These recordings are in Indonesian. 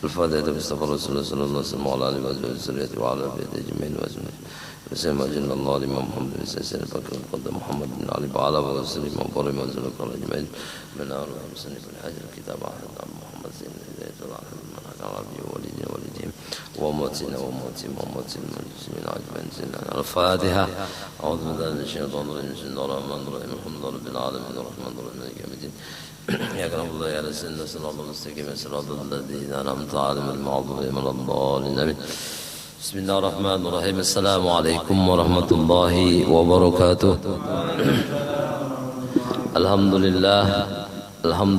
الفاتحة بصفة رسول الله صلى الله عليه وسلم وعلى آله وصحبه وعلى بيته أجمعين وأزواجه وسلم أجل الله الإمام محمد بن سعيد بكر القدم محمد بن علي وعلى آله وسلم وبارك وسلم على أجمعين من أهل المسلمين في الحج الكتاب أحمد عن محمد زين الهداية العالم المنهج على أبي ووالدنا ووالدهم وأمتنا وأمتهم وأمتهم المسلمين أجمعين سنة الفاتحة أعوذ بالله من الشيطان الرجيم بسم الله الرحمن الرحيم الحمد لله رب العالمين الرحمن الرحيم مالك يوم الدين يا كرم الله يا رسولنا صراط المستقيم صراط الذين أنعمت عليهم المغضوب عليهم ولا الضالين آمين. بسم الله الرحمن الرحيم. السلام عليكم ورحمة الله وبركاته. الحمد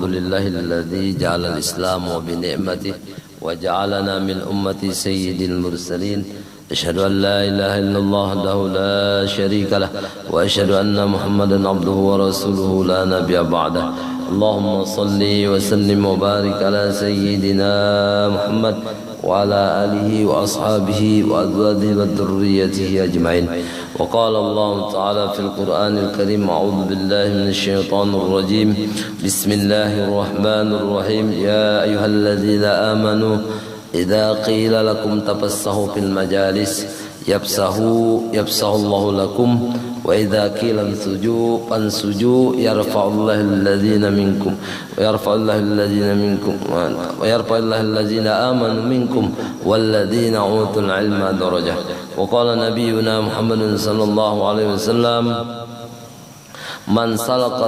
لله الذي جعل الإسلام وبنعمته وجعلنا من أمة سيد المرسلين. أشهد أن لا إله إلا الله وحده لا شريك له وأشهد أن محمدا عبده ورسوله لا نبي بعده. اللهم صل وسلم وبارك على سيدنا محمد وعلى آله وأصحابه وأزواجه وذريته أجمعين. وقال الله تعالى في القرآن الكريم أعوذ بالله من الشيطان الرجيم بسم الله الرحمن الرحيم يا أيها الذين آمنوا إذا قيل لكم تفسحوا في المجالس يفسح الله لكم وإذا قيل انسجوا فانسجوا يرفع الله الذين آمنوا منكم والذين أوتوا العلم درجة. وقال نبينا محمد صلى الله عليه وسلم من سلك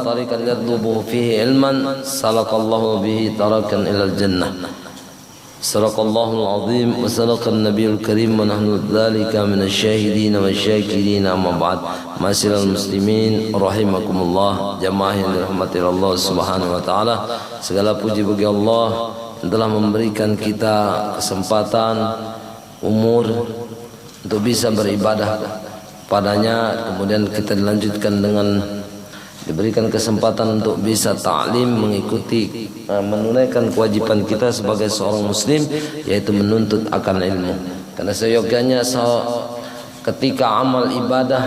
طريقا يطلب فيه علما سلك الله به طريقا إلى الجنة. صدق الله العظيم وصدق النبي الكريم ونحن ذلك من الشاهدين والشاكرين. أما بعد معاشر المسlimin rahimakumullah, jamaah yang dirahmati Allah Subhanahu wa taala. Segala puji bagi Allah yang telah memberikan kita kesempatan umur untuk bisa beribadah padanya, kemudian kita dilanjutkan dengan diberikan kesempatan untuk bisa ta'lim, mengikuti menunaikan kewajiban kita sebagai seorang muslim, yaitu menuntut akan ilmu. Karena seyogyanya ketika amal ibadah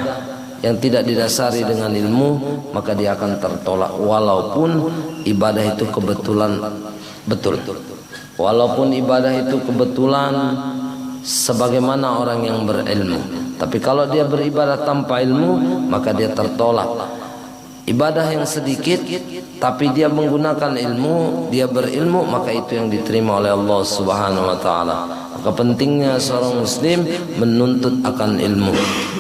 yang tidak didasari dengan ilmu, maka dia akan tertolak walaupun ibadah itu kebetulan betul. Walaupun ibadah itu kebetulan sebagaimana orang yang berilmu. Tapi kalau dia beribadah tanpa ilmu, maka dia tertolak. Ibadah yang sedikit tapi dia menggunakan ilmu, dia berilmu, maka itu yang diterima oleh Allah Subhanahu wa taala. Maka pentingnya seorang muslim menuntut akan ilmu.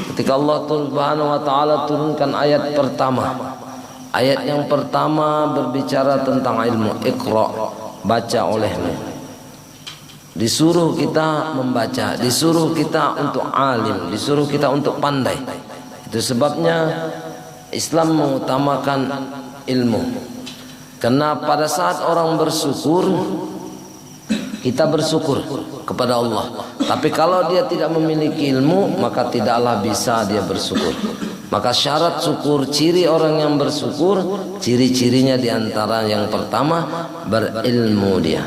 Ketika Allah Subhanahu wa taala turunkan ayat pertama, ayat yang pertama berbicara tentang ilmu. Iqra, baca olehmu. Disuruh kita membaca, disuruh kita untuk alim, disuruh kita untuk pandai. Itu sebabnya Islam mengutamakan ilmu. Karena pada saat orang bersyukur, kita bersyukur kepada Allah. Tapi kalau dia tidak memiliki ilmu, maka tidaklah bisa dia bersyukur. Maka syarat syukur, ciri orang yang bersyukur, ciri-cirinya diantara yang pertama, berilmu dia.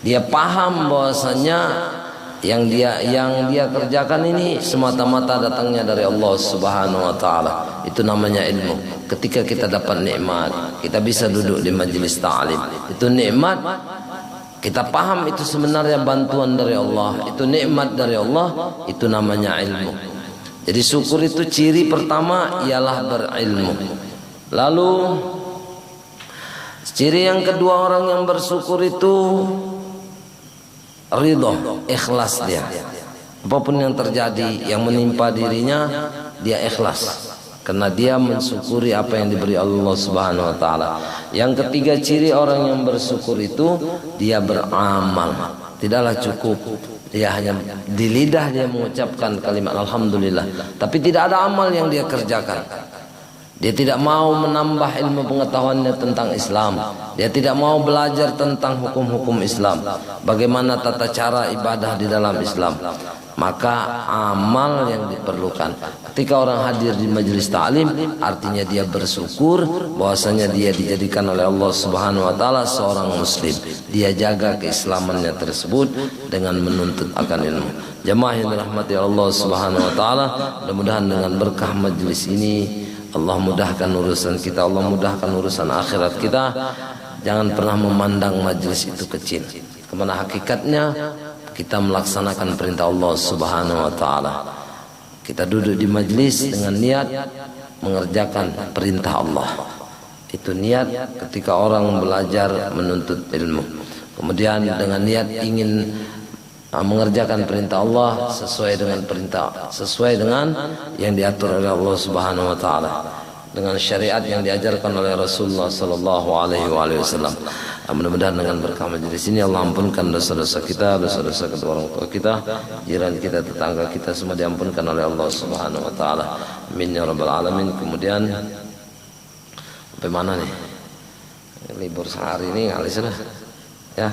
Dia paham bahwasanya yang dia kerjakan ini semata-mata datangnya dari Allah Subhanahu wa taala. Itu namanya ilmu. Ketika kita dapat nikmat, kita bisa duduk di majelis ta'lim. Itu nikmat. Kita paham itu sebenarnya bantuan dari Allah, itu nikmat dari Allah, itu namanya ilmu. Jadi syukur itu ciri pertama ialah berilmu. Lalu ciri yang kedua orang yang bersyukur itu ridho, ikhlas dia. Apapun yang terjadi, yang menimpa dirinya, dia ikhlas. Karena dia mensyukuri apa yang diberi Allah Subhanahu wa taala. Yang ketiga ciri orang yang bersyukur itu dia beramal. Tidaklah cukup dia hanya di lidah dia mengucapkan kalimat alhamdulillah, tapi tidak ada amal yang dia kerjakan. Dia tidak mau menambah ilmu pengetahuannya tentang Islam. Dia tidak mau belajar tentang hukum-hukum Islam, bagaimana tata cara ibadah di dalam Islam. Maka amal yang diperlukan. Ketika orang hadir di majelis ta'lim, artinya dia bersyukur bahwasanya dia dijadikan oleh Allah Subhanahu wa taala seorang muslim. Dia jaga keislamannya tersebut dengan menuntut akan ilmu. Jamaah yang dirahmati Allah Subhanahu wa taala, mudah-mudahan dengan berkah majelis ini Allah mudahkan urusan kita, Allah mudahkan urusan akhirat kita. Jangan pernah memandang majlis itu kecil. Kemana hakikatnya kita melaksanakan perintah Allah Subhanahu wa taala. Kita duduk di majlis dengan niat mengerjakan perintah Allah. Itu niat ketika orang belajar menuntut ilmu. Kemudian dengan niat ingin mengerjakan perintah Allah sesuai dengan yang diatur oleh Allah Subhanahu wa taala, dengan syariat yang diajarkan oleh Rasulullah sallallahu alaihi wasallam. Mudah-mudahan dengan berkah majelis ini Allah ampunkan dosa-dosa kita, dosa-dosa kedua orang tua kita, jiran kita, tetangga kita, semua diampunkan oleh Allah Subhanahu wa taala. Amin ya rabbal alamin. Kemudian sampai mana nih? Libur sehari ini kali sudah. Ya.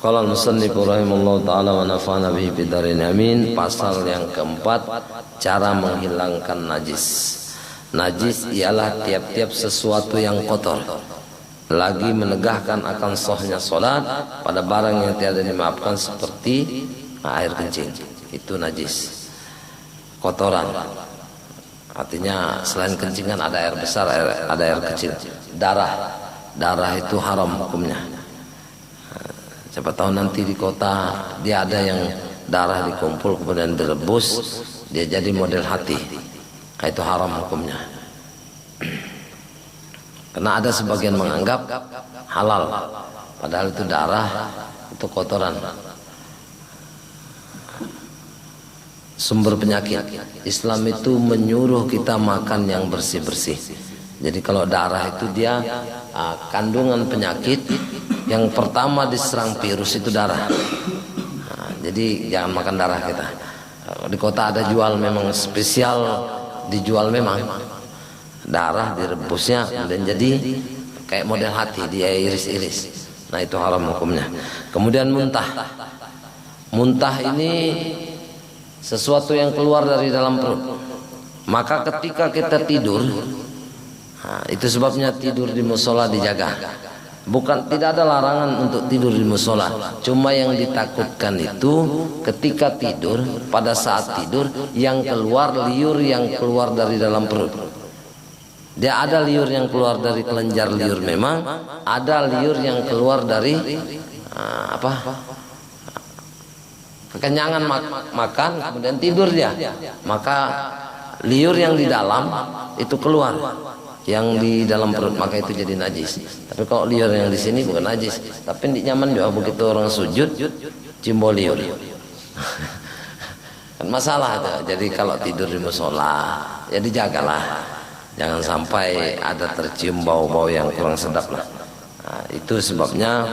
Qala al-musannif rahimallahu taala wa nafa'ana bihi fid dharain amin. Pasal yang keempat, cara menghilangkan najis. Najis ialah tiap-tiap sesuatu yang kotor, lagi menegahkan akan sahnya salat pada barang yang tiada dimaafkan seperti air kencing. Itu najis. Kotoran. Artinya selain kencing kan ada air besar, ada air kecil. Darah itu haram hukumnya. Siapa tahu nanti di kota dia ada yang darah dikumpul kemudian direbus, dia jadi model hati. Itu haram hukumnya. Karena ada sebagian menganggap halal, padahal itu darah, itu kotoran. Sumber penyakit. Islam itu menyuruh kita makan yang bersih-bersih. Jadi kalau darah itu dia kandungan penyakit. Yang pertama diserang virus itu darah. Jadi jangan makan darah kita. Di kota ada jual memang spesial, dijual memang darah direbusnya dan jadi kayak model hati, dia iris-iris. Nah itu haram hukumnya. Kemudian muntah. Muntah ini sesuatu yang keluar dari dalam perut. Maka ketika kita tidur, itu sebabnya tidur di musola dijaga. Bukan, tidak ada larangan untuk tidur di musola. Cuma yang ditakutkan itu ketika tidur, pada saat tidur yang keluar liur yang keluar dari dalam perut. Dia ada liur yang keluar dari kelenjar liur memang, ada liur yang keluar dari kekenyangan makan kemudian tidur dia. Maka liur yang di dalam itu keluar, yang di dalam perut, maka itu jadi najis. Tapi kalau liur yang di sini bukan najis, tapi nyaman juga begitu orang sujud cimbol liur. Kan masalah tuh. Jadi kalau tidur di musola, ya dijagalah, jangan sampai ada tercium bau-bau yang kurang sedap lah. Nah, itu sebabnya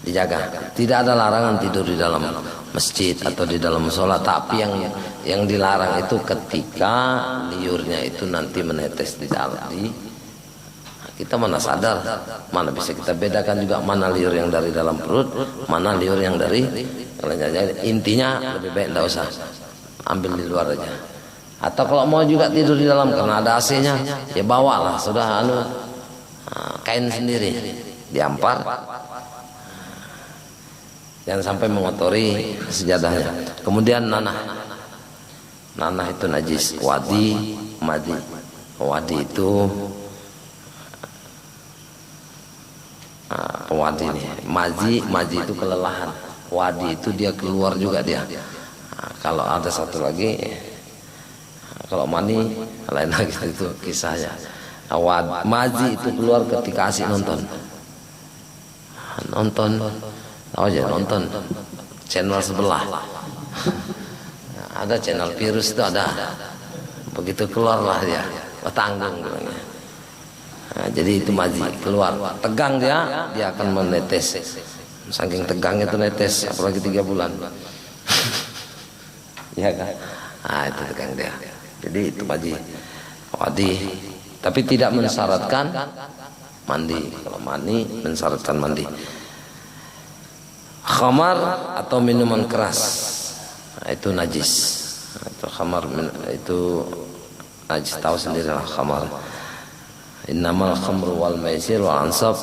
dijaga. Tidak ada larangan tidur di dalam masjid atau di dalam musola, tapi yang dilarang itu ketika liurnya itu nanti menetes di dalam. Kita mana sadar, mana bisa kita bedakan juga mana liur yang dari dalam perut, mana liur yang dari intinya lebih baik tidak usah, ambil di luar aja. Atau kalau mau juga tidur di dalam karena ada AC-nya, ya bawalah sudah kain sendiri diampar. Jangan sampai mengotori sejadahnya. Kemudian nanah itu najis. Wadi, madi. Wadi itu wadi nih. Maji itu kelelahan. Wadi itu dia keluar juga dia. Kalau ada satu lagi, kalau mani lain lagi itu kisahnya. Maji itu keluar ketika asik nonton. Tahu aja nonton channel sebelah. Ada channel virus itu ada. Begitu keluarlah dia, tanggung bilangnya. Nah, jadi itu maji keluar, tegang dia akan menetes. Saking tegangnya itu netes, apalagi 3 bulan. Ya kan? Nah, itu tegang dia. Jadi itu maji. Wadi, tapi tidak mensyaratkan mandi. Kalau mandi mensyaratkan mandi. Khamar atau minuman keras, nah, itu najis. Itu khamar itu najis, tahu sendirilah khamar. Innamal khamru wal maisir wal ansab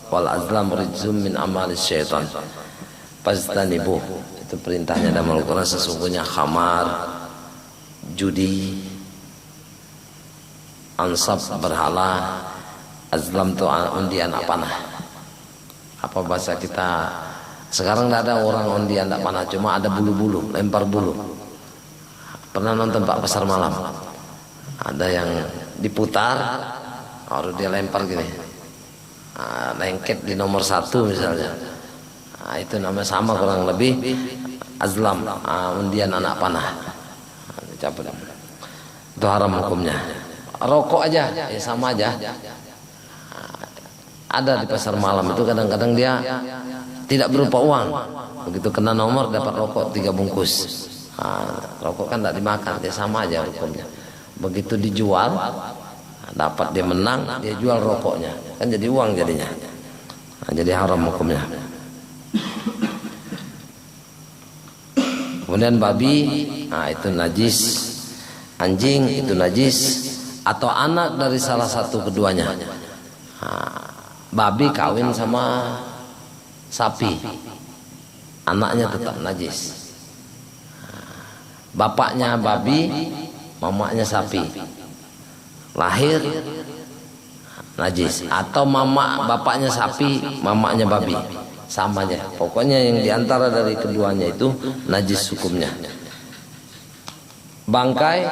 wal azlam rijzum min amalis syaitan. Fastanibuh. Itu perintahnya dalam Al-Quran. Sesungguhnya khamar, judi, ansab berhala, azlam tu undi anak panah. Apa bahasa kita sekarang? Tidak ada orang undi anak panah, cuma ada bulu-bulu, lempar bulu. Pernah nonton Pak Pasar Malam? Ada yang diputar, baru dia lempar gini, lengket di nomor 1 misalnya. Itu namanya sama kurang lebih azlam, undian anak panah. Dicabut. Itu haram hukumnya. Rokok aja, ya sama aja. Ada di pasar malam itu kadang-kadang dia tidak berupa uang. Begitu kena nomor dapat rokok 3 bungkus. Rokok kan tidak dimakan, dia sama aja hukumnya. Begitu dijual, dapat dia menang, dia jual rokoknya, kan jadi uang jadinya. Jadi haram hukumnya. Kemudian babi, itu najis. Anjing itu najis, atau anak dari salah satu keduanya. Babi kawin sama sapi, anaknya tetap najis. Bapaknya babi, mamanya sapi, lahir najis. Atau bapaknya sapi, mamanya babi, sama aja. Pokoknya yang diantara dari keduanya itu najis hukumnya. Bangkai,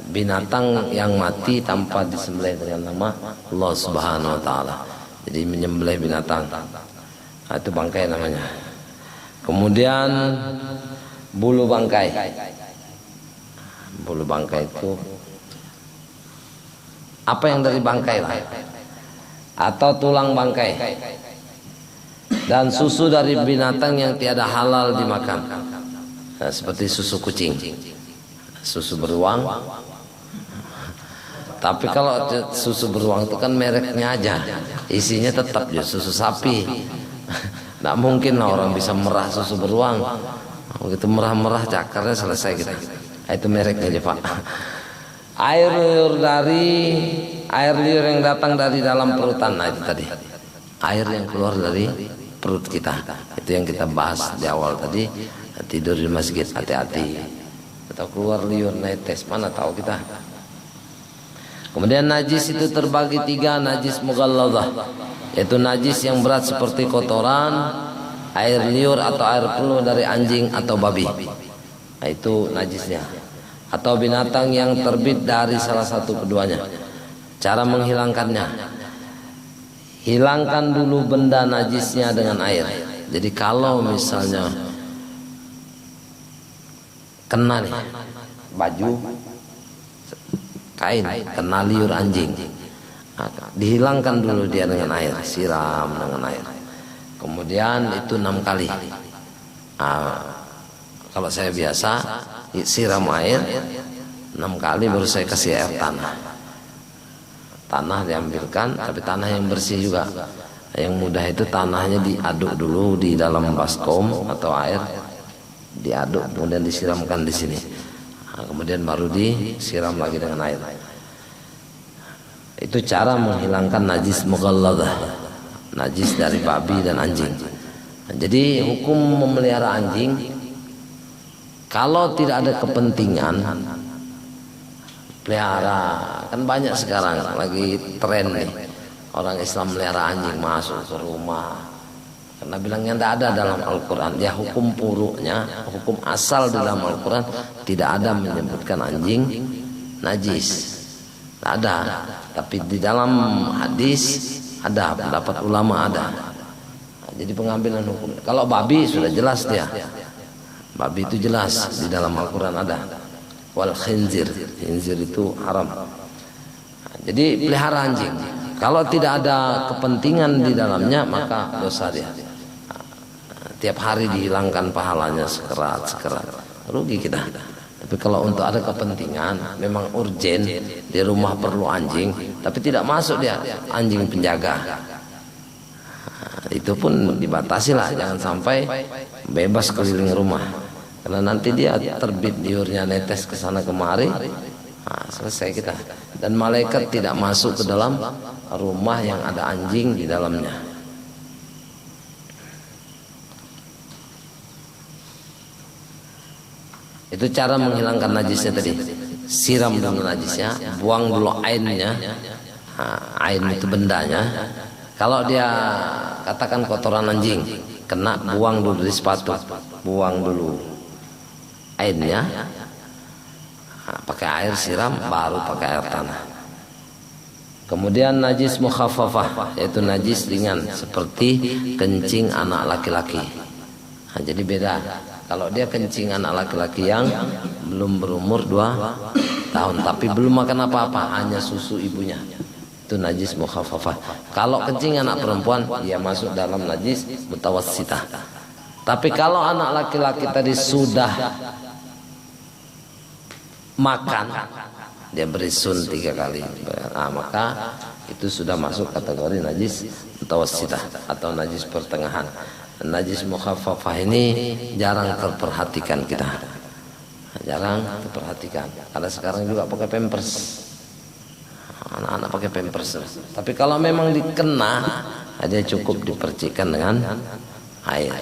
binatang yang mati tanpa disembelih dengan nama Allah Subhanahu wa taala. Jadi menyembelih binatang, itu bangkai namanya. Kemudian bulu bangkai. Bulu bangkai itu apa yang dari bangkai lah, atau tulang bangkai, dan susu dari binatang yang tiada halal dimakan. Seperti susu kucing, susu beruang. Tapi kalau susu beruang itu kan mereknya aja, isinya tetap ya susu sapi. Tidak mungkin lah orang bisa merah susu beruang. Begitu merah-merah cakarnya selesai kita. Itu mereknya aja Pak. Air liur yang datang dari dalam perutan, itu tadi. Air yang keluar dari perut kita, itu yang kita bahas di awal tadi. Tidur di masjid hati-hati, atau keluar liur netes, mana tahu kita. Kemudian najis itu terbagi 3, najis mughalladhah, yaitu najis yang berat seperti kotoran, air liur atau air peluh dari anjing atau babi. Itu najisnya. Atau binatang yang terbit dari salah satu keduanya. Cara menghilangkannya, hilangkan dulu benda najisnya dengan air. Jadi kalau misalnya kena nih baju, kain, kena liur anjing, dihilangkan dulu dia dengan air, siram dengan air. Kemudian itu 6 kali. Kalau saya biasa siram air 6 kali, baru saya kasih air tanah. Tanah diambilkan, tapi tanah yang bersih juga. Yang mudah itu tanahnya diaduk dulu di dalam baskom atau air, diaduk kemudian disiramkan di sini. Kemudian baru disiram lagi dengan air. Itu cara menghilangkan najis mughalladhah, najis dari babi dan anjing. Jadi hukum memelihara anjing, kalau tidak ada kepentingan pelihara, kan banyak sekarang lagi tren nih, orang Islam melihara anjing masuk ke rumah. Karena bilangnya tidak ada dalam Al-Quran. Ya hukum puruknya, hukum asal di dalam Al-Quran tidak ada menyebutkan anjing najis, tidak ada. Tapi di dalam hadis ada, pendapat ulama ada. Jadi pengambilan hukum. Kalau babi sudah jelas dia, babi itu jelas di dalam Al-Quran ada. Wal khinzir, khinzir itu haram. Jadi pelihara anjing, kalau tidak ada kepentingan di dalamnya maka dosa dia. Tiap hari dihilangkan pahalanya sekerat, rugi kita. Tapi kalau untuk ada kepentingan, memang urgen, di rumah perlu anjing, tapi tidak masuk dia anjing penjaga, itu pun dibatasi lah, jangan sampai bebas keliling rumah. Karena nanti dia terbit liurnya netes ke sana kemari, selesai kita. Dan malaikat tidak masuk ke dalam rumah yang ada anjing di dalamnya. Itu cara menghilangkan najisnya tadi. Siram dulu najisnya, buang dulu ainnya. Ain itu bendanya. Kalau dia katakan kotoran anjing, kena, buang dulu di sepatu, buang dulu ainnya. Pakai air siram, baru pakai air tanah. Kemudian najis mukhaffafah, yaitu najis ringan seperti kencing anak laki-laki. Jadi beda. Kalau dia kencing anak laki-laki yang belum berumur 2 tahun tapi belum makan apa-apa, hanya susu ibunya, itu najis mukhaffafah. Kalau kencing anak perempuan, dia masuk dalam najis mutawassitah. Tapi kalau anak laki-laki tadi sudah makan, dia beri sun 3 kali, maka itu sudah masuk kategori najis mutawassitah atau najis pertengahan. Najis mukhaffafah ini jarang terperhatikan kita, jarang terperhatikan. Karena sekarang juga pakai pampers, anak-anak pakai pampers. Tapi kalau memang dikena, dia cukup dipercikkan dengan air.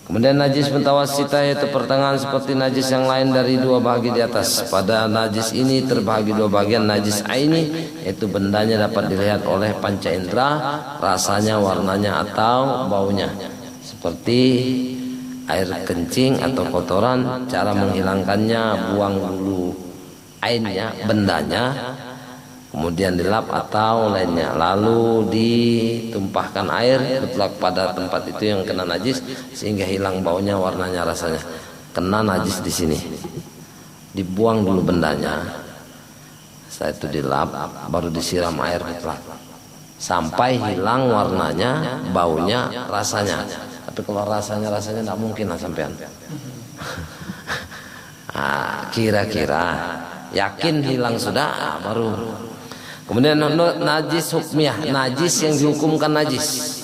Kemudian najis mutawassitah yaitu pertengahan seperti najis yang lain dari 2 bahagi di atas. Pada najis ini terbagi 2 bagian. Najis aini yaitu bendanya dapat dilihat oleh panca indera, rasanya, warnanya atau baunya. Seperti air kencing atau kotoran. Cara menghilangkannya, buang dulu ainnya, bendanya, kemudian dilap atau lainnya, lalu ditumpahkan air mutlak pada tempat itu yang kena najis sehingga hilang baunya, warnanya, rasanya. Kena najis di sini, dibuang dulu bendanya, setelah itu dilap, baru disiram air mutlak sampai hilang warnanya, baunya, rasanya. Tapi kalau rasanya tidak mungkin lah sampean. Kira-kira yakin hilang sudah, baru. Kemudian najis hukmiyah, najis yang dihukumkan najis,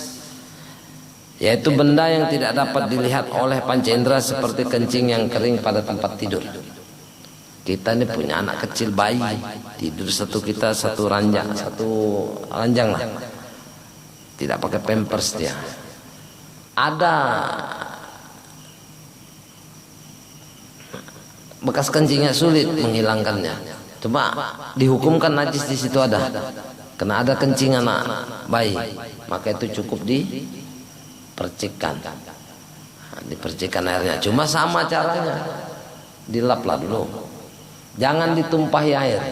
yaitu benda yang tidak dapat dilihat oleh panca indera seperti kencing yang kering pada tempat tidur. Kita ini punya anak kecil, bayi, tidur satu ranjang lah, tidak pakai pampers dia. Ada bekas kencingnya, sulit menghilangkannya. Cuma dihukumkan najis di situ ada, karena ada kencing anak bayi, maka itu cukup dipercikkan, dipercikkan airnya. Cuma sama caranya, dilaplah dulu, jangan ditumpahi air.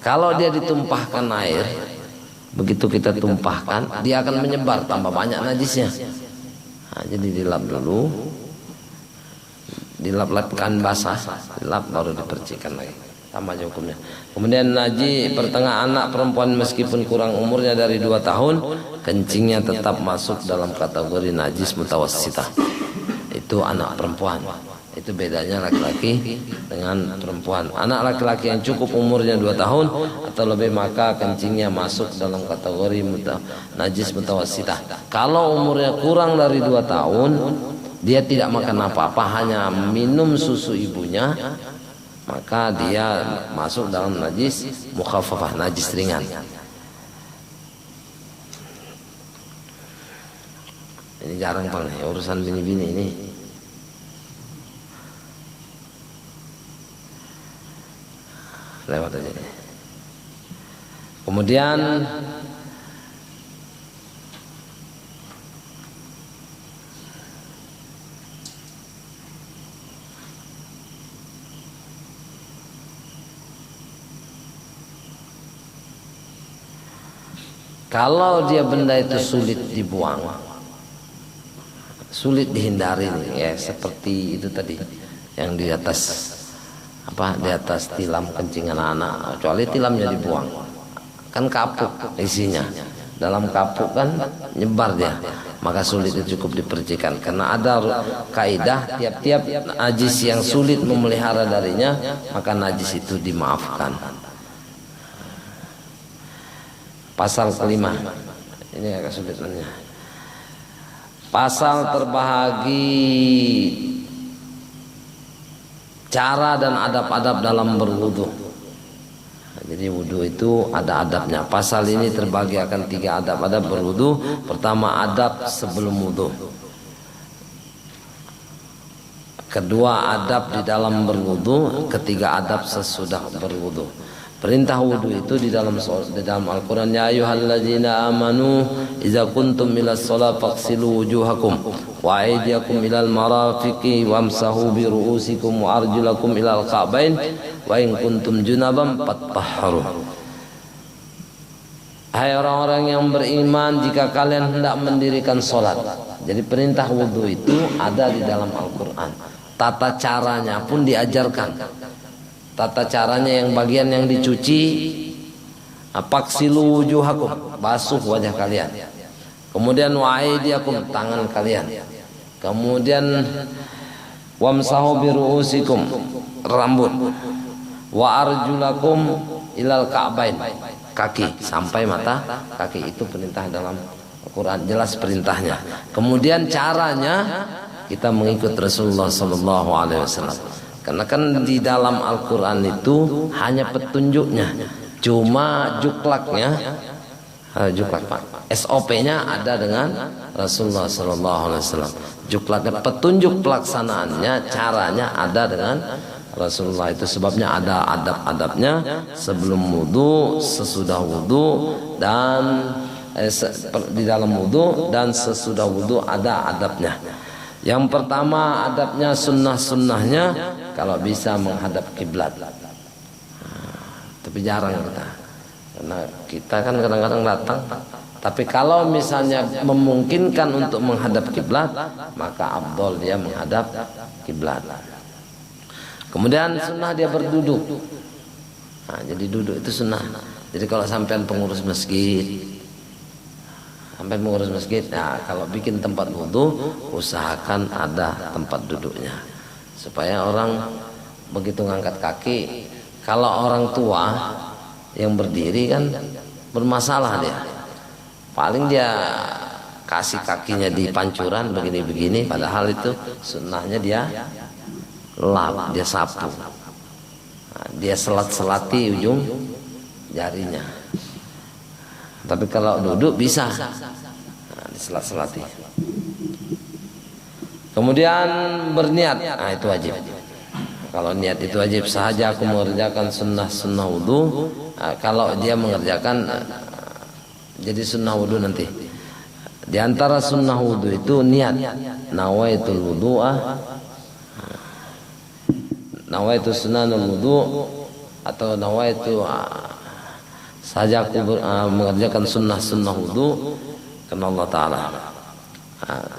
Kalau dia ditumpahkan air, begitu kita tumpahkan, dia akan menyebar, tambah banyak najisnya. Jadi dilap dulu, dilap-lapkan basah, dilap baru dipercikkan lagi. Sama aja hukumnya. Kemudian najis pertengah anak perempuan meskipun kurang umurnya dari 2 tahun, kencingnya tetap masuk dalam kategori najis mutawassitah. Itu anak perempuan. Itu bedanya laki-laki dengan perempuan. Anak laki-laki yang cukup umurnya 2 tahun atau lebih, maka kencingnya masuk dalam kategori najis mutawassitah. Kalau umurnya kurang dari 2 tahun, dia tidak makan apa-apa, hanya minum susu ibunya, maka dia masuk dalam najis mukhaffafah, najis ringan. Ini jarang banget urusan bini-bini ini. Lewat aja. Kemudian kalau dia benda itu sulit dibuang, sulit dihindari nih, ya seperti itu tadi yang di atas di atas tilam kencing anak-anak, kecuali tilamnya dibuang, kan kapuk isinya, dalam kapuk kan nyebar dia, maka sulit itu cukup dipercikan. Karena ada kaidah tiap-tiap najis yang sulit memelihara darinya, maka najis itu dimaafkan. Pasal kelima, ini agak sulitnya. Pasal terbahagi cara dan adab-adab dalam berwudu. Jadi wudu itu ada adabnya. Pasal ini terbagi akan 3 adab-adab berwudu. Pertama, adab sebelum wudu. kedua adab di dalam berwudu, ketiga adab sesudah berwudu. Perintah wudu itu di dalam Al-Qur'an, ya ayyuhalladzina amanu idza kuntum ilas shalah faghsilu wujuhakum wa aydiyakum ilal marafiqi wamsahu bi ru'usikum wa arjulakum ilal ka'bain wa in kuntum junaban fatahharu. Hai orang-orang yang beriman, jika kalian hendak mendirikan salat. Jadi perintah wudu itu ada di dalam Al-Qur'an. Tata caranya pun diajarkan. Tata caranya yang bagian yang dicuci, faghsilu wujuhakum, basuh wajah kalian. Kemudian wa aydiyakum, tangan kalian. Kemudian wamsahu bi ru'usikum, rambut. Wa arjulakum ilal ka'bain, kaki sampai mata kaki. Itu perintah dalam Al-Qur'an, jelas perintahnya. Kemudian caranya kita mengikut Rasulullah sallallahu alaihi wasallam. Karena kan di dalam Al-Quran itu hanya petunjuknya, cuma juklaknya, juklak Pak, SOP-nya ada dengan Rasulullah SAW. Juklaknya, petunjuk pelaksanaannya, caranya ada dengan Rasulullah. Itu sebabnya ada adab-adabnya sebelum wudu, sesudah wudu, dan di dalam wudu dan sesudah wudu ada adabnya. Yang pertama adabnya, sunnah-sunnahnya, kalau bisa menghadap kiblat. Tapi jarang kita, karena kita kan kadang-kadang datang. Tapi kalau misalnya memungkinkan untuk menghadap kiblat, maka afdol dia menghadap kiblat. Kemudian sunnah dia berduduk. Nah, jadi duduk itu sunnah. Jadi kalau sampean pengurus masjid, sampai mengurus masjid, nah kalau bikin tempat wudu usahakan ada tempat duduknya, supaya orang begitu ngangkat kaki. Kalau orang tua yang berdiri kan bermasalah, dia paling dia kasih kakinya di pancuran begini-begini, padahal itu sunnahnya dia lap, dia sapu, nah, dia selat-selati ujung jarinya. Tapi kalau duduk bisa, nah, diselat-selati. Kemudian berniat, nah itu wajib. Kalau niat itu wajib. Sahaja aku mengerjakan sunnah wudu. Nah, kalau dia mengerjakan jadi sunnah wudu nanti. Di antara sunnah wudu itu niat. Nawaitul wudu'ah, nawaitu sunanul wudu, atau nawaitu saja aku mengerjakan sunnah wudu karena Allah Ta'ala.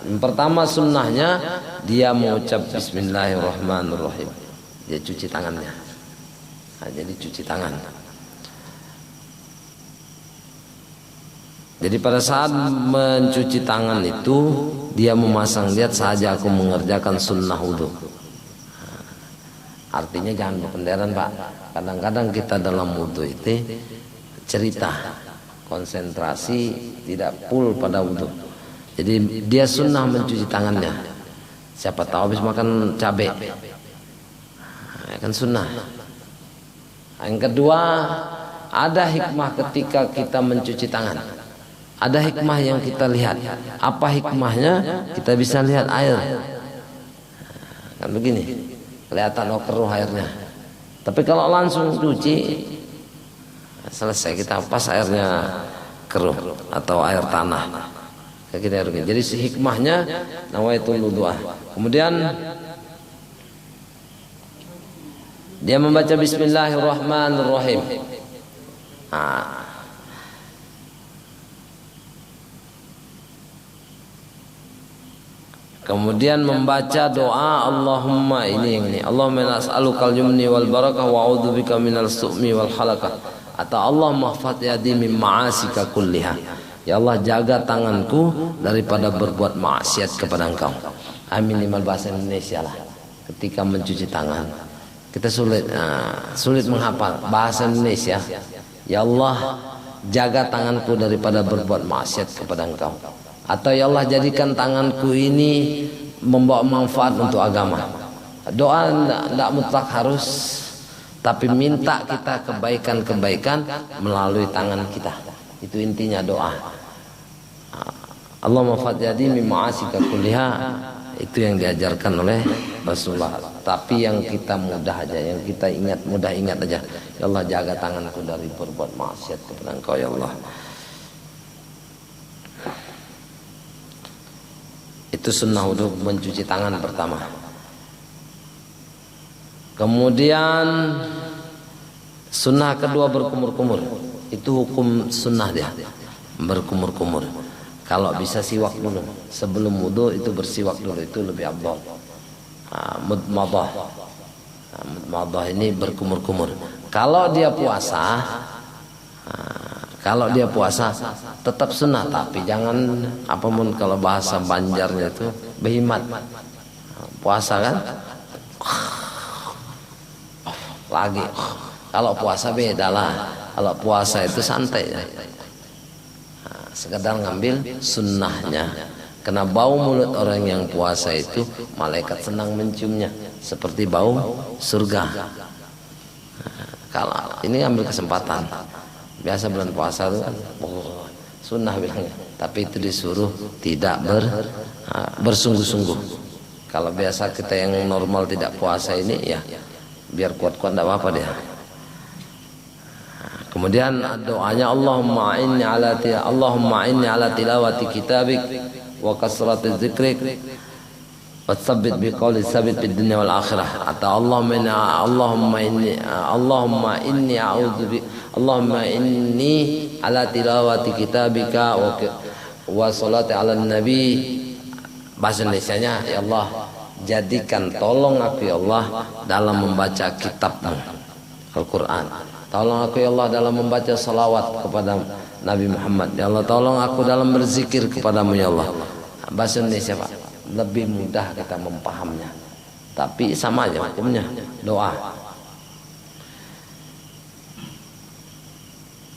Yang pertama sunnahnya dia mengucap Bismillahirrahmanirrahim. Dia cuci tangannya. Nah, jadi cuci tangan. Jadi pada saat mencuci tangan itu dia memasang niat, saja aku mengerjakan sunnah wudu. Artinya jangan berkendaraan Pak. Kadang-kadang kita dalam wudu itu cerita, konsentrasi tidak full pada wudu. Jadi dia sunnah mencuci tangannya. Siapa tahu habis makan cabai, kan sunnah. Yang kedua, ada hikmah ketika kita mencuci tangan. Ada hikmah yang kita lihat. Apa hikmahnya? Kita bisa lihat air. Kan begini, kelihatan keruh airnya. Tapi kalau langsung cuci, selesai, kita pas airnya keruh atau air tanah. Jadi hikmahnya nawaitul wudu'ah. Kemudian dia membaca Bismillahirrahmanirrahim. Kemudian membaca doa Allahumma, ini Allahumma nas'alukal yumni wal barakah wa a'udzubika minal su'mi wal halakah, atau Allahumma mahfaz yadi min ma'asika kulliha. Ya Allah, jaga tanganku daripada berbuat maksiat kepada Engkau. Minimal bahasa Indonesia lah. Ketika mencuci tangan kita sulit menghafal bahasa Indonesia. Ya Allah, jaga tanganku daripada berbuat maksiat kepada Engkau. Atau ya Allah, jadikan tanganku ini membawa manfaat untuk agama. Doa tidak mutlak harus, tapi minta kita kebaikan-kebaikan melalui tangan kita. Itu intinya doa. Allahumma fatyadi min ma'asika kulliha, itu yang diajarkan oleh Rasulullah. Tapi yang kita mudah aja, yang kita ingat, mudah ingat aja. Ya Allah, jaga tanganku dari berbuat maksiat kepada Engkau ya Allah. Itu sunnah wudu, mencuci tangan pertama. Kemudian sunnah kedua berkumur-kumur. Itu hukum sunnah dia, berkumur-kumur. Kalau bisa siwak dulu sebelum wudu, itu bersiwak dulu, itu lebih afdal. Mudmadah, mudmadah ini berkumur-kumur. Kalau dia puasa, tetap sunnah, tapi jangan apapun. Kalau bahasa Banjarnya itu behimat. Puasa kan lagi. Kalau puasa beda lah. Kalau puasa itu santai ya. Sekedar ngambil sunnahnya. Karena bau mulut orang yang puasa itu malaikat senang menciumnya, seperti bau surga. Kalau ini ambil kesempatan. Biasa bulan puasa itu kan sunnah bilangnya, tapi itu disuruh tidak bersungguh-sungguh. Kalau biasa kita yang normal tidak puasa ini ya biar kuat-kuat tidak apa-apa dia. Kemudian doanya Allahumma inni ala tilawati kitabik wa kasrati dzikrik wa tsabbit biqauli tsabit fid dunya wal akhirah. Atau Allahumma inni ala tilawati kitabika wa salati ala nabi. Bahasa Indonesianya, ya Allah, jadikan, tolong aku ya Allah dalam membaca kitab-Mu Al-Quran. Tolong aku ya Allah dalam membaca salawat kepada Nabi Muhammad. Ya Allah, tolong aku dalam berzikir kepadamu ya Allah. Bahasa Indonesia Pak, lebih mudah kita mempahamnya. Tapi sama aja hukumnya, doa.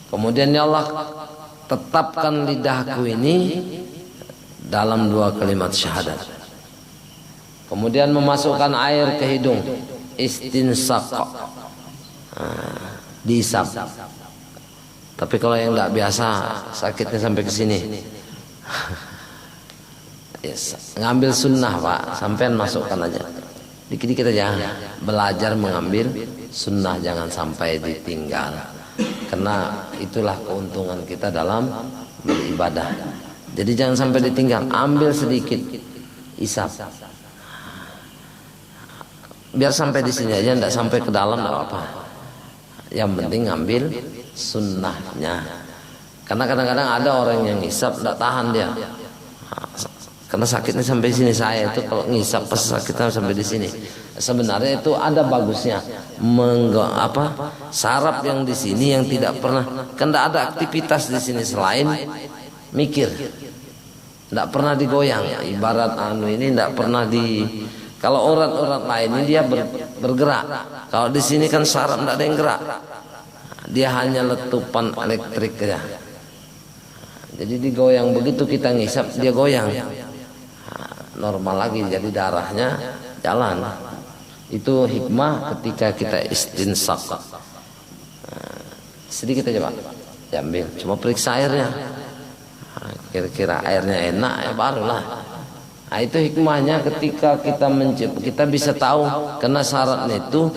Kemudian ya Allah, tetapkan lidahku ini dalam 2 kalimat syahadat. Kemudian memasukkan air ke hidung, istinsaq, diisap. Tapi kalau yang tidak biasa, sakitnya sampai ke sini. Yes. Ngambil sunnah Pak, sampean masukkan aja. Dikit-dikit aja. Belajar mengambil sunnah, jangan sampai ditinggal. Karena itulah keuntungan kita dalam beribadah. Jadi jangan sampai ditinggal. Ambil sedikit, isap. Biar sampai di sini aja, tidak sampai ke dalam, tidak apa-apa. Yang penting ngambil sunnahnya. Karena kadang-kadang ada orang yang ngisap tidak tahan dia. Karena sakitnya sampai sini. Saya itu kalau ngisap pas sakitnya sampai di sini. Sebenarnya itu ada bagusnya. Saraf yang di sini yang tidak pernah, kan tidak ada aktivitas di sini selain mikir. Tidak pernah digoyang. Ibarat ini tidak pernah di. Kalau urat-urat lain ini dia bergerak. Kalau di sini kan saraf tidak ada yang gerak. Dia hanya letupan elektrik saja. Jadi digoyang, begitu kita ngisap dia goyang. Normal lagi, jadi darahnya jalan. Itu hikmah ketika kita istinsaq. Sedikit aja Pak, diambil. Cuma periksa airnya. Kira-kira airnya enak ya barulah. Nah, itu hikmahnya ketika kita mencip, kita bisa tahu karena syaratnya itu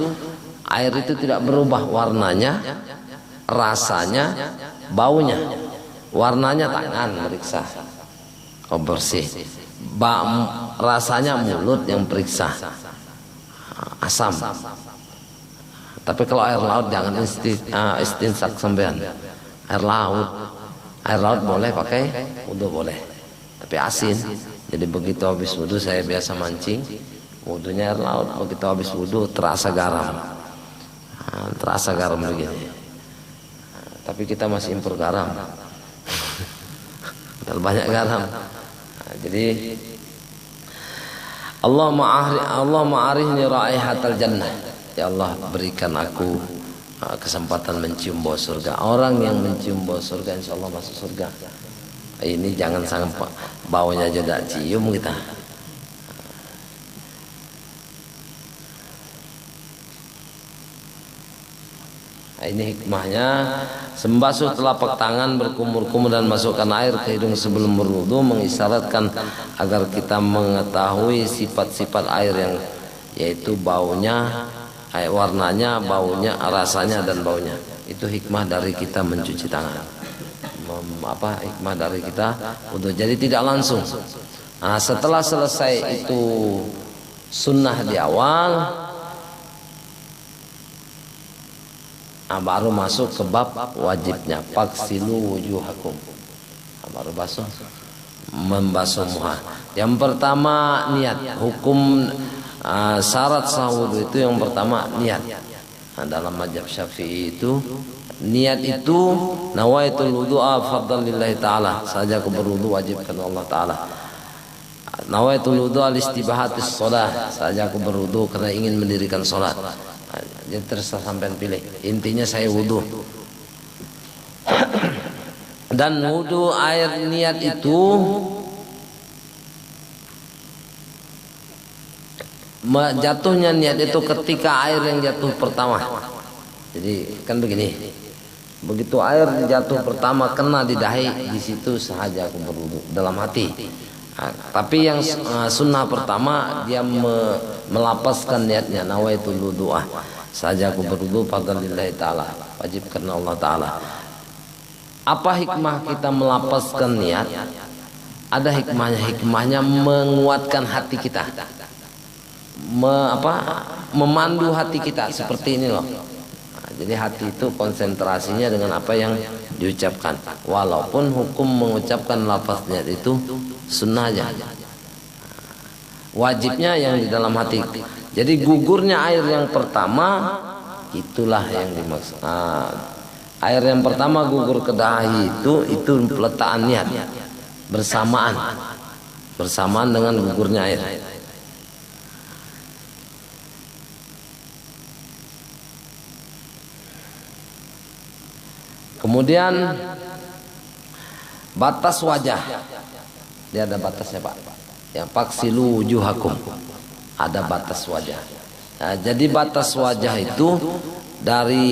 air itu tidak berubah warnanya, rasanya, baunya. Warnanya tangan meriksa, oh bersih. Rasanya mulut yang periksa, asam. Tapi kalau air laut jangan istinsak sampean. Air laut boleh pakai wudu boleh, tapi asin. Jadi begitu habis wudu, saya biasa mancing, wudunya air laut. Begitu habis wudu terasa garam, terasa garam begini. Tapi kita masih impor garam, terlalu banyak garam. Jadi Allahumma arihni raihatal jannah. Ya Allah, berikan aku kesempatan mencium bau surga. Orang yang mencium bau surga insya Allah masuk surga. Ini jangan sampai baunya aja tidak cium kita. Nah, ini hikmahnya. Membasuh telapak tangan, berkumur-kumur dan masukkan air ke hidung sebelum berwudu mengisyaratkan agar kita mengetahui sifat-sifat air yang yaitu baunya, warnanya, baunya, rasanya dan baunya. Itu hikmah dari kita mencuci tangan. Hikmah dari kita wudu. Jadi tidak langsung. Nah, setelah selesai itu sunnah di awal, baru masuk ke bab wajibnya, faksilu wujuhakum. Baru membasuh muka. Yang pertama niat. Hukum syarat sah wudu itu yang pertama niat. Nah, dalam mazhab Syafi'i itu niat itu nawaitul wudu'a fardhan lillahi ta'ala. Saja aku berwudu wajib karena Allah Ta'ala. Nawaitul wudu'a listibahatis shalah. Saja aku berwudu karena ingin mendirikan salat. Jadi terserah sampean pilih. Intinya saya wudu. Dan wudu air niat itu jatuhnya niat itu ketika air yang jatuh pertama. Jadi kan begini. Begitu air jatuh pertama kena di dahi, di situ sahaja aku berwudu dalam hati. Nah, tapi yang sunnah pertama dia melapaskan niatnya, nawaitul wudu'ah. Saja aku berwudu fadlillahi ta'ala, wajib karena Allah Ta'ala. Apa hikmah kita melapaskan niat? Ada hikmahnya. Hikmahnya menguatkan hati kita, memandu hati kita seperti ini loh. Nah, jadi hati itu konsentrasinya dengan apa yang diucapkan. Walaupun hukum mengucapkan lafaz niat itu sunnah aja. Wajibnya yang di dalam hati. Jadi gugurnya air yang pertama itulah yang dimaksud. Air yang pertama gugur ke dahi itu peletakan niat bersamaan dengan gugurnya air. Kemudian batas wajah, dia ada batasnya Pak. Yang faksilu wujuhakum, ada batas wajah. Nah, jadi batas wajah itu dari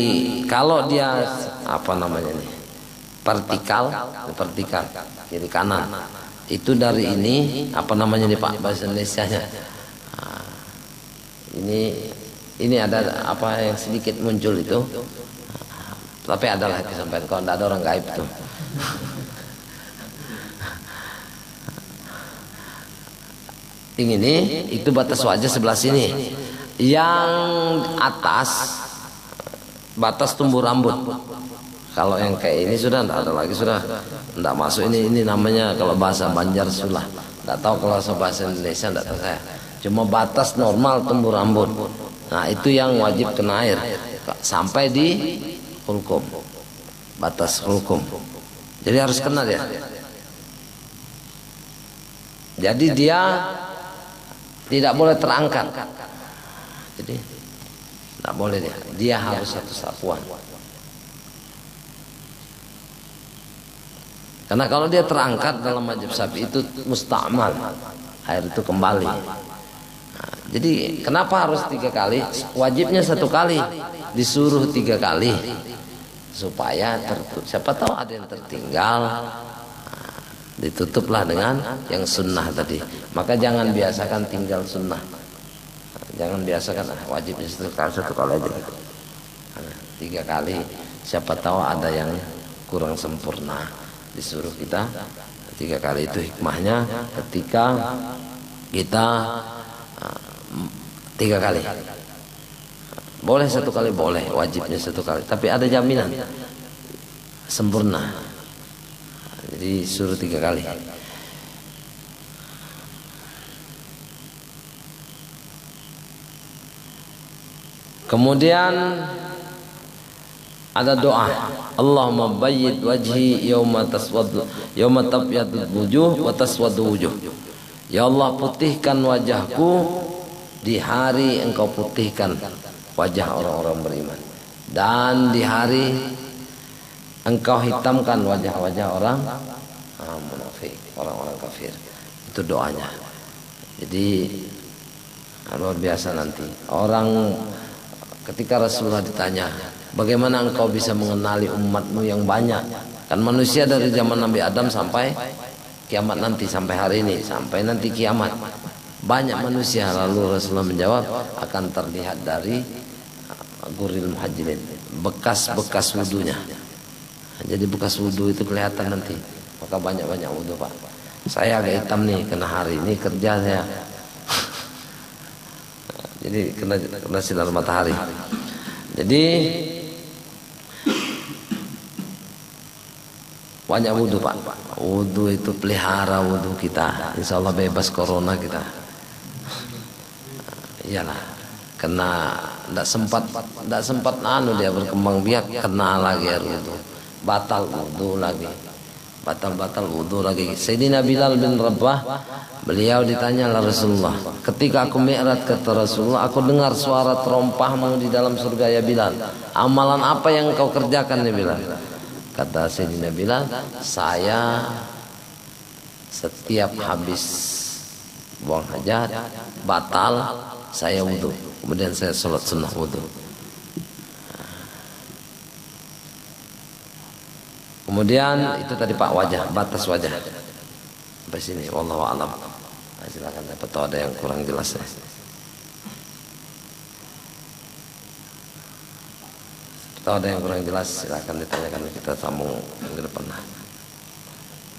kalau dia vertikal kiri kanan, itu dari ini Pak bahasa Indonesianya. Nah, ini ada apa yang sedikit muncul itu, tapi adalah kesampaian kalau tidak ada orang gaib tuh. Ini itu batas wajah sebelah sini. Yang atas batas tumbuh rambut. Kalau yang kayak ini sudah tidak ada lagi, sudah tidak masuk. Ini namanya kalau bahasa Banjar sulah. Tidak tahu kalau bahasa Indonesia, tidak tahu saya. Cuma batas normal tumbuh rambut. Nah itu yang wajib kena air sampai di hulkum, batas hulkum. Jadi harus kena dia. Jadi dia tidak boleh terangkat. Jadi tidak boleh dia harus satu sapuan. Karena kalau dia terangkat dalam mazhab Syafi'i itu musta'mal, air itu kembali. Nah, jadi kenapa harus 3 kali? Wajibnya 1 kali, disuruh 3 kali supaya siapa tahu ada yang tertinggal. Ditutuplah dengan yang sunnah tadi. Maka jangan biasakan tinggal sunnah. Jangan biasakan wajibnya 1 kali aja. 3 kali. Siapa tahu ada yang kurang sempurna. Disuruh kita 3 kali. Itu hikmahnya ketika kita 3 kali. Boleh 1 kali, boleh. Wajibnya 1 kali. Tapi ada jaminan sempurna. Jadi suruh 3 kali. Kemudian ada doa, Allahumma bayyid wajhi yawma tabyadul wujuh wa taswaddu wujuh. Ya Allah, putihkan wajahku di hari engkau putihkan wajah orang-orang beriman, dan di hari engkau hitamkan wajah-wajah orang munafik, orang-orang kafir. Itu doanya. Jadi luar biasa nanti. Orang ketika Rasulullah ditanya, Bagaimana engkau bisa mengenali umatmu yang banyak? Kan manusia dari zaman Nabi Adam sampai kiamat nanti, sampai hari ini, sampai nanti kiamat. Banyak manusia. Lalu Rasulullah menjawab, akan terlihat dari guril muhajjalin, bekas-bekas wudunya. Jadi bekas wudu itu kelihatan nanti. Maka banyak-banyak wudu, Pak. Saya agak hitam nih, kena hari ini kerja saya. Jadi kena sinar matahari. Jadi banyak wudu, Pak. Wudu itu pelihara wudu kita. Insya Allah bebas corona kita. Iyalah, kena tidak sempat dia berkembang biak, kena lagi air wudu, batal wudu lagi, batal wudu lagi. Sayyidina Bilal bin Rabah, beliau ditanya oleh Rasulullah, ketika aku mi'raj, kata Rasulullah, aku dengar suara terompahmu di dalam surga ya Bilal. Amalan apa yang kau kerjakan ya Bilal? Kata Sayyidina Bilal, saya setiap habis buang hajat batal, saya wudu, kemudian saya sholat sunnah wudu. Kemudian itu tadi Pak, wajah, batas wajah sampai sini. Wallahu a'lam. Silakan, dapat tahu ada yang kurang jelas ya. Kalau ada yang kurang jelas silakan ditanyakan, kita sambung ke depan.